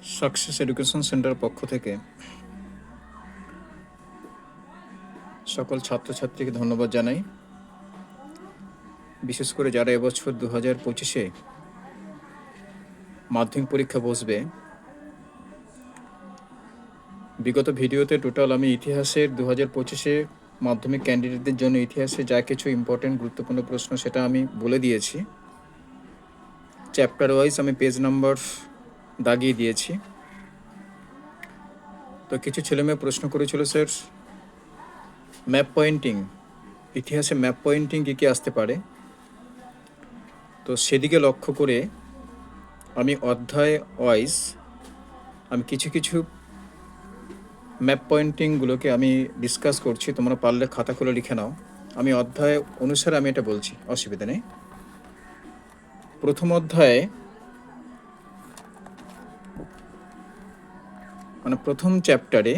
Success education centre পক্ষ থেকে সকল ছাত্রছাত্রীকে ধন্যবাদ জানাই। বিশেষ করে যারা এবছর 2025-এ মাধ্যমিক পরীক্ষা বসবে। বিগত ভিডিওতে টোটাল আমি ইতিহাসের 2025-এ মাধ্যমিক ক্যান্ডিডেটদের জন্য ইতিহাসে যা কিছু ইম্পর্টেন্ট গুরুত্বপূর্ণ প্রশ্ন সেটা আমি বলে দিয়েছি। চ্যাপ্টার ওয়াইজ আমি পেজ নাম্বার দাগিয়ে দিয়েছি। তো কিছু ছেলেমেয়ে প্রশ্ন করেছিল, স্যার ম্যাপ পয়েন্টিং, ইতিহাসে ম্যাপ পয়েন্টিং কী কী আসতে পারে। তো সেদিকে লক্ষ্য করে আমি অধ্যায় ওয়াইজ আমি কিছু কিছু ম্যাপ পয়েন্টিংগুলোকে আমি ডিসকাস করছি। তোমরা পারলে খাতা খুলে লিখে নাও। আমি অধ্যায় অনুসারে আমি এটা বলছি, অসুবিধা নেই। প্রথম অধ্যায়ে মানে প্রথম চ্যাপ্টারে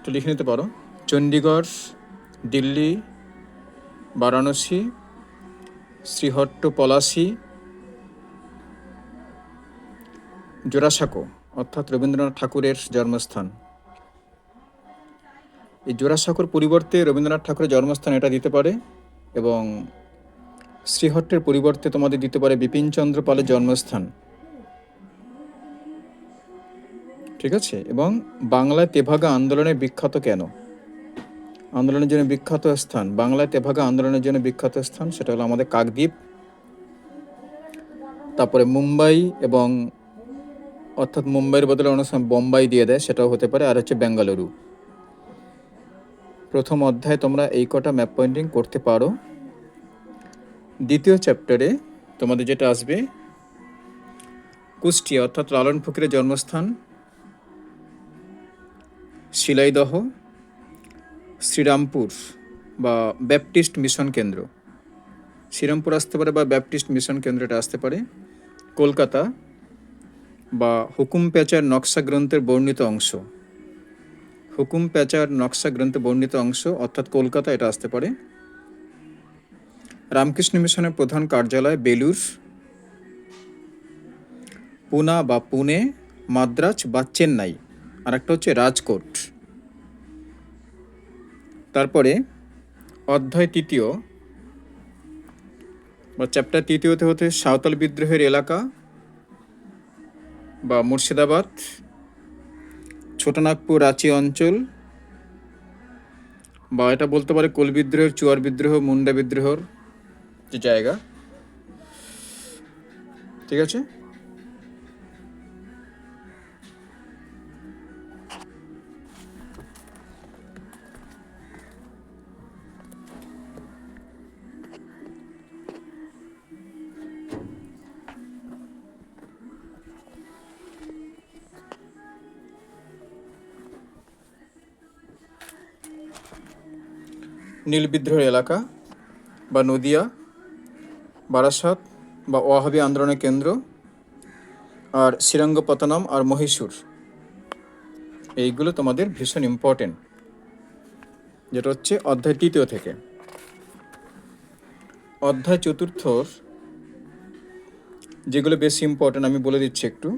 তো লিখে নিতে পারো চণ্ডীগড়, দিল্লি, বারাণসী, শ্রীহট্ট, পলাশী, জোড়াসাঁকো অর্থাৎ রবীন্দ্রনাথ ঠাকুরের জন্মস্থান। এই জোড়াসাঁকোর পরিবর্তে রবীন্দ্রনাথ ঠাকুরের জন্মস্থান এটা দিতে পারে, এবং শ্রীহট্টের পরিবর্তে তোমাদের দিতে পারে বিপিনচন্দ্র পালের জন্মস্থান। ঠিক আছে। এবং বাংলায় তেভাগা আন্দোলনের বিখ্যাত কেন, আন্দোলনের জন্য বিখ্যাত স্থান, বাংলায় তেভাগা আন্দোলনের জন্য বিখ্যাত স্থান সেটা হলো আমাদের কাকদ্বীপ। তারপরে মুম্বাই, এবং অর্থাৎ মুম্বাইয়ের বদলে অনেক সময় বোম্বাই দিয়ে দেয়, সেটাও হতে পারে। আর হচ্ছে বেঙ্গালুরু। প্রথম অধ্যায়ে তোমরা এই কটা ম্যাপ পয়েন্টিং করতে পারো। দ্বিতীয় চ্যাপ্টারে তোমাদের যেটা আসবে কুষ্টিয়া অর্থাৎ লালন ফকিরের জন্মস্থান, শিলাইদহ, শ্রীরামপুর বা ব্যাপটিস্ট মিশন কেন্দ্র, শ্রীরামপুর আসতে পারে বা ব্যাপটিস্ট মিশন কেন্দ্রটা আসতে পারে। কলকাতা বা হুকুম প্যাঁচার নকশা গ্রন্থের বর্ণিত অংশ, হুকুম প্যাঁচার নকশা গ্রন্থে বর্ণিত অংশ অর্থাৎ কলকাতা, এটা আসতে পারে। রামকৃষ্ণ মিশনের প্রধান কার্যালয় বেলুর, পুনা বা পুনে, মাদ্রাজ বা চেন্নাই, আর একটা হচ্ছে রাজকোট। তারপরে অধ্যায় তৃতীয় বা চ্যাপ্টার তৃতীয়তে হতে সাঁওতাল বিদ্রোহের এলাকা বা মুর্শিদাবাদ, ছোটনাগপুর, রাঁচি অঞ্চল, বা এটা বলতে পারে কোল বিদ্রোহের, চুয়ার বিদ্রোহ, মুন্ডা বিদ্রোহর যে জায়গা। ঠিক আছে। নীল বিদ্রোহের এলাকা বা নদিয়া, বারাসাত বা ওয়াহাবি আন্দোলনের কেন্দ্র, আর শ্রীরঙ্গপত্তনম আর মহীশূর, এইগুলো তোমাদের ভীষণ ইম্পর্টেন্ট, যেটা হচ্ছে অধ্যায় তৃতীয় থেকে। অধ্যায় চতুর্থর যেগুলো বেশি ইম্পর্টেন্ট আমি বলে দিচ্ছি একটু।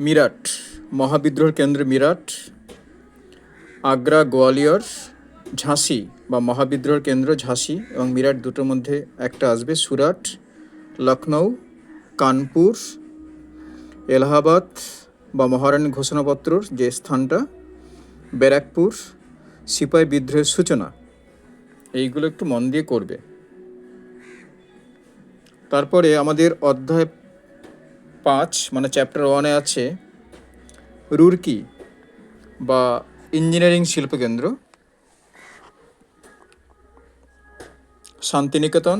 মিরাট, মহাবিদ্রোহের কেন্দ্র মিরাট, আগ্রা, গোয়ালিয়র, ঝাঁসি বা মহাবিদ্রোহের কেন্দ্র ঝাঁসি, এবং মিরাট দুটোর মধ্যে একটা আসবে সুরাট, লখনৌ, কানপুর, এলাহাবাদ বা মহারানীর ঘোষণাপত্রর যে স্থানটা, ব্যারাকপুর, সিপাহি বিদ্রোহের সূচনা, এইগুলো একটু মন দিয়ে করবে। তারপরে আমাদের অধ্যায় 5 মানে চ্যাপ্টার 1-এ আছে রুরকি বা ইঞ্জিনিয়ারিং শিল্পকেন্দ্র, শান্তিনিকেতন,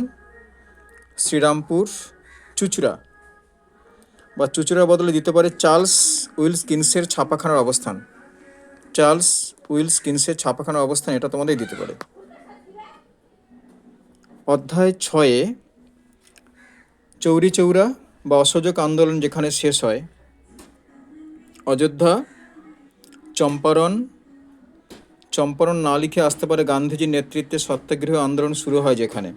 শ্রীরামপুর, চুঁচুড়া বা চুঁচুড়ার বদলে দিতে পারে চার্লস উইলকিন্সের ছাপাখানার অবস্থান। চার্লস উইলকিন্সের ছাপাখানার অবস্থান এটা তোমাদের দিতে পারে। অধ্যায় 6-এ চৌরি চৌরা বা অসহযোগ আন্দোলন যেখানে শেষ হয়, অযোধ্যা, চম্পারণ না লিখে আসতে পারে গান্ধীজির নেতৃত্বে সত্যাগ্রহ আন্দোলন শুরু হয় যেখানে,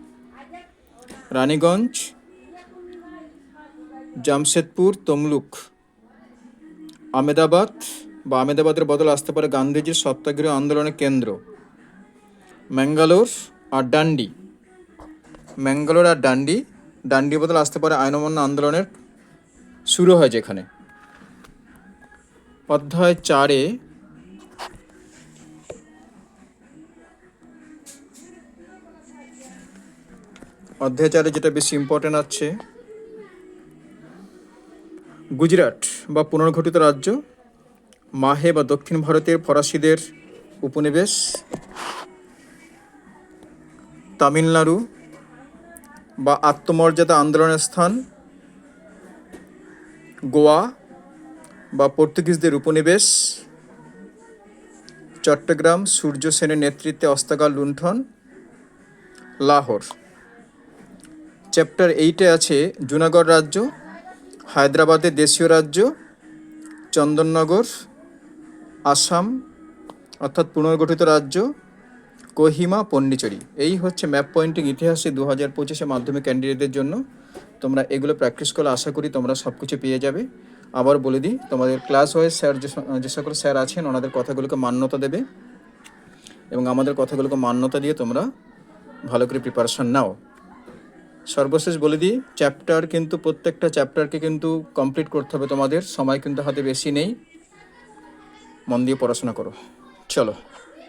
রানীগঞ্জ, জামশেদপুর, তমলুক, আমেদাবাদ বা আমেদাবাদের বদলে আসতে পারে গান্ধীজির সত্যাগ্রহ আন্দোলনের কেন্দ্র, ম্যাঙ্গালোর আর ডান্ডি। ডান্ডির বদলে আসতে পারে আইন অমান্য আন্দোলনের শুরু হয় যেখানে। অধ্যায় 4-এ যেটা বেশি ইম্পর্টেন্ট আছে, গুজরাট বা পুনর্গঠিত রাজ্য, মাহে বা দক্ষিণ ভারতের ফরাসিদের উপনিবেশ, তামিলনাড়ু বা আত্মমর্যাদা আন্দোলনের স্থান, গোয়া বা পর্তুগিজদের উপনিবেশ, চট্টগ্রাম সূর্য সেনের নেতৃত্বে অস্ত্রাগার লুণ্ঠন, লাহোর। চ্যাপ্টার 8-এ আছে জুনাগড় রাজ্য, হায়দ্রাবাদের দেশীয় রাজ্য, চন্দননগর, আসাম অর্থাৎ পুনর্গঠিত রাজ্য, কোহিমা, পন্ডিচেরি। এই হচ্ছে ম্যাপ পয়েন্টিং ইতিহাসে 2025 মাধ্যমিক ক্যান্ডিডেটদের জন্য। তোমরা এগুলো প্র্যাকটিস করলে আশা করি তোমরা সব কিছু পেয়ে যাবে। আবার বলে দিই, তোমাদের ক্লাস ওয়াইজ স্যার যে সকল স্যার আছেন ওনাদের কথাগুলোকে মান্যতা দেবে এবং আমাদের কথাগুলোকে মান্যতা দিয়ে তোমরা ভালো করে প্রিপারেশান নাও। সর্বশেষ বলে দিই, চ্যাপ্টার কিন্তু প্রত্যেকটা চ্যাপ্টারকে কিন্তু কমপ্লিট করতে হবে তোমাদের, সময় কিন্তু হাতে বেশি নেই, মন দিয়ে পড়াশোনা করো। চলো।